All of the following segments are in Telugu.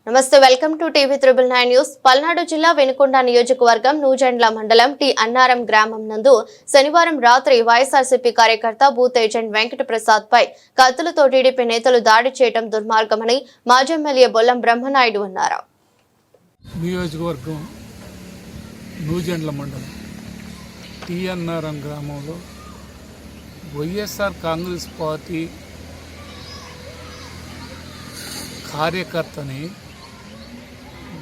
నమస్తే, welcome to TV 999 news. Palnadu జిల్లా వెనుకొండ నియోజకవర్గం నూజెండ్ల మండలం టి అన్నారం గ్రామం నందు శనివారం రాత్రి వైఎస్ఆర్సీపీ కార్యకర్త బూత్ ఏజెంట్ వెంకట ప్రసాద్ పై కత్తులతో టీడీపీ నేతలు దాడి చేయడం దుర్మార్గమని మాజీ ఎమ్మెల్యే బొల్లం బ్రహ్మనాయుడు అన్నారు. నియోజకవర్గం నూజెండ్ల మండలం టి అన్నారం గ్రామంలో వైఎస్ఆర్ కాంగ్రెస్ పార్టీ కార్యకర్తని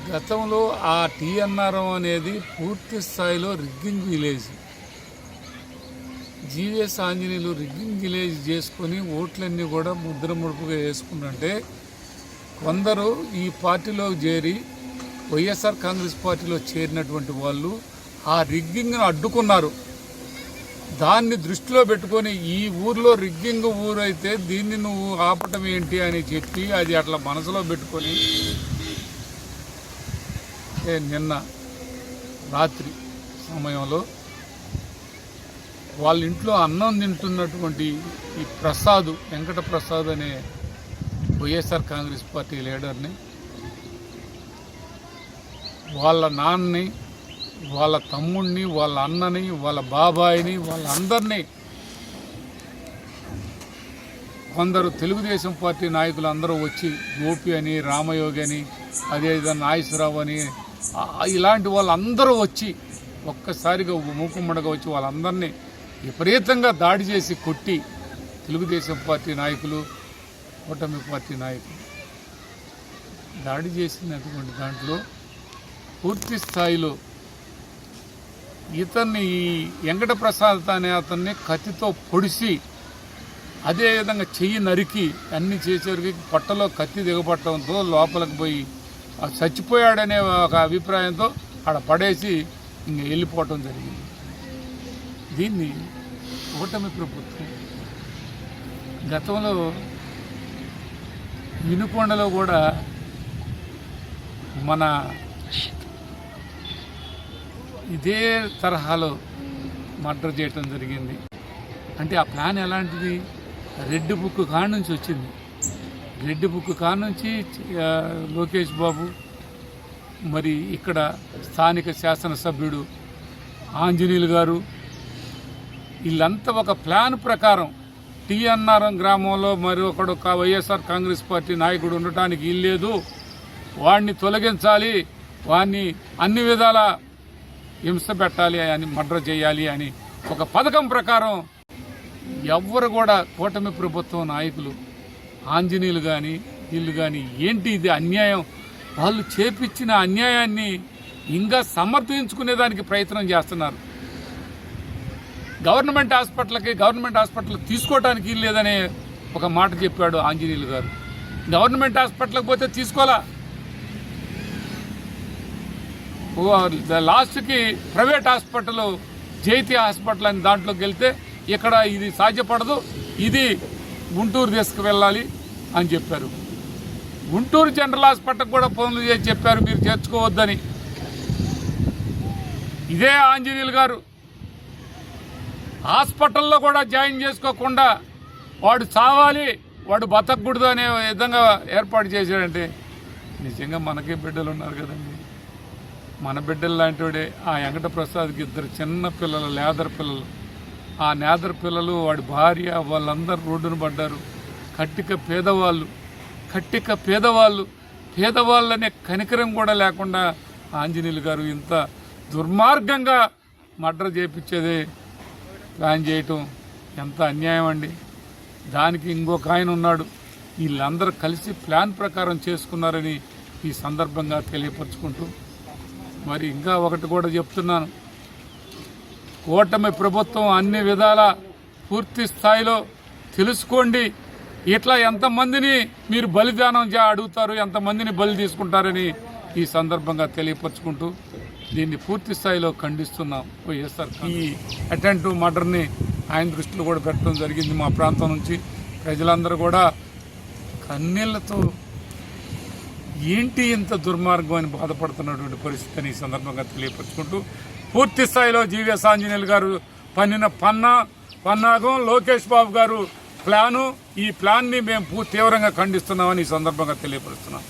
గతంలో ఆ టి అన్నారం అనేది పూర్తి స్థాయిలో rigging village, GVS Anjaneyulu rigging village చేసుకొని ఓట్లన్నీ కూడా ముద్ర ముడుపుగా వేసుకుంటుంటే కొందరు ఈ పార్టీలో చేరి వైఎస్ఆర్ కాంగ్రెస్ పార్టీలో చేరినటువంటి వాళ్ళు ఆ రిగ్గింగ్ను అడ్డుకున్నారు. దాన్ని దృష్టిలో పెట్టుకొని ఈ ఊర్లో రిగ్గింగ్ ఊరైతే దీన్ని నువ్వు ఆపటం ఏంటి అని చెప్పి అది అట్లా మనసులో పెట్టుకొని నిన్న రాత్రి సమయంలో వాళ్ళ ఇంట్లో అన్నం తింటున్నటువంటి ఈ ప్రసాద్, వెంకట ప్రసాద్ అనే వైఎస్ఆర్ కాంగ్రెస్ పార్టీ లీడర్ని, వాళ్ళ నాన్నని, వాళ్ళ తమ్ముడిని, వాళ్ళ అన్నని, వాళ్ళ బాబాయిని, వాళ్ళందరినీ కొందరు తెలుగుదేశం పార్టీ నాయకులు అందరూ వచ్చి గోపి అని, రామయోగి అని, అదేవిధంగా నాగేశ్వరరావు అని, ఇలాంటి వాళ్ళందరూ వచ్చి ఒక్కసారిగా మూకుమ్మడిగా వచ్చి వాళ్ళందరినీ విపరీతంగా దాడి చేసి కొట్టి, తెలుగుదేశం పార్టీ నాయకులు, కూటమి పార్టీ నాయకులు దాడి చేసినటువంటి దాంట్లో పూర్తి స్థాయిలో ఇతన్ని ఈ వెంకట ప్రసాద్ అనే అతన్ని కత్తితో పొడిసి, అదేవిధంగా చెయ్యి నరికి అన్ని చేసేవారికి పొట్టలో కత్తి దిగబట్టడంతో లోపలికి పోయి చచ్చిపోయాడనే ఒక అభిప్రాయంతో ఆడ పడేసి ఇంక వెళ్ళిపోవటం జరిగింది. దీన్ని కూటమి ప్రభుత్వం గతంలో వినుకొండలో కూడా మన ఇదే తరహాలో మర్డర్ చేయటం జరిగింది. అంటే ఆ ప్లాన్ ఎలాంటిది? రెడ్ బుక్ కాడ నుంచి వచ్చింది. రెడ్ బుక్ కాడ నుంచి లోకేష్ బాబు, మరి ఇక్కడ స్థానిక శాసనసభ్యుడు ఆంజనేయులు గారు, వీళ్ళంతా ఒక ప్లాన్ ప్రకారం టి అన్నారం గ్రామంలో మరి ఒకడు వైఎస్ఆర్ కాంగ్రెస్ పార్టీ నాయకుడు ఉండటానికి ఇల్లేదు, వాడిని తొలగించాలి, వాడిని అన్ని విధాల హింస పెట్టాలి అని, మర్డర్ చేయాలి అని ఒక పథకం ప్రకారం ఎవ్వరు కూడా కూటమి ప్రభుత్వం నాయకులు, ఆంజనేయులు కానీ వీళ్ళు కానీ, ఏంటి ఇది అన్యాయం, వాళ్ళు చేపించిన అన్యాయాన్ని ఇంకా సమర్థించుకునేదానికి ప్రయత్నం చేస్తున్నారు. గవర్నమెంట్ హాస్పిటల్ తీసుకోవడానికి లేదనే ఒక మాట చెప్పాడు ఆంజనేయులు గారు. గవర్నమెంట్ హాస్పిటల్కి పోతే తీసుకోవాలా, లాస్ట్కి ప్రైవేట్ హాస్పిటల్, జైతి హాస్పిటల్ అని దాంట్లోకి వెళ్తే ఇక్కడ ఇది సాధ్యపడదు, ఇది గుంటూరు తీసుకువెళ్ళాలి అని చెప్పారు. గుంటూరు జనరల్ హాస్పిటల్కి కూడా ఫోన్లు చేసి చెప్పారు మీరు చేర్చుకోవద్దని. ఇదే ఆంజనేయులు గారు హాస్పిటల్లో కూడా జాయిన్ చేసుకోకుండా వాడు చావాలి, వాడు బతకూడదు అనే విధంగా ఏర్పాటు చేశాడంటే నిజంగా మనకే బిడ్డలు ఉన్నారు కదండి. మన బిడ్డలు లాంటివాడే ఆ వెంకట ప్రసాద్కి ఇద్దరు చిన్న పిల్లలు, లేదర్ పిల్లలు. ఆ నేదర్ పిల్లలు, వాడి భార్య, వాళ్ళందరూ రోడ్డును పడ్డారు. కట్టిక పేదవాళ్ళనే కనికరం కూడా లేకుండా ఆంజనేయులు గారు ఇంత దుర్మార్గంగా మర్డర్ చేయించేదే ప్లాన్ చేయటం ఎంత అన్యాయం అండి. దానికి ఇంకొక ఆయన ఉన్నాడు, వీళ్ళందరూ కలిసి ప్లాన్ ప్రకారం చేసుకున్నారని ఈ సందర్భంగా తెలియపరుచుకుంటూ, మరి ఇంకా ఒకటి కూడా చెప్తున్నాను, కూటమి ప్రభుత్వం అన్ని విధాల పూర్తి స్థాయిలో తెలుసుకోండి. ఇట్లా ఎంతమందిని మీరు బలిదానం అడుగుతారు, ఎంతమందిని బలి తీసుకుంటారని ఈ సందర్భంగా తెలియపరుచుకుంటూ దీన్ని పూర్తి స్థాయిలో ఖండిస్తున్నాం. వైఎస్ఆర్ ఈ అటెంప్ట్ మర్డర్ని ఆయన దృష్టిలో కూడా పెట్టడం జరిగింది. మా ప్రాంతం నుంచి ప్రజలందరూ కూడా కన్నీళ్లతో ఏంటి ఇంత దుర్మార్గం అని బాధపడుతున్నటువంటి పరిస్థితిని ఈ సందర్భంగా తెలియపరుచుకుంటూ, పూర్తి స్థాయిలో జీవీఎస్ ఆంజనేయులు గారు పన్నాగం, లోకేష్ బాబు గారు ప్లాను, ఈ ప్లాన్ని మేము తీవ్రంగా ఖండిస్తున్నామని ఈ సందర్భంగా తెలియపరుస్తున్నాం.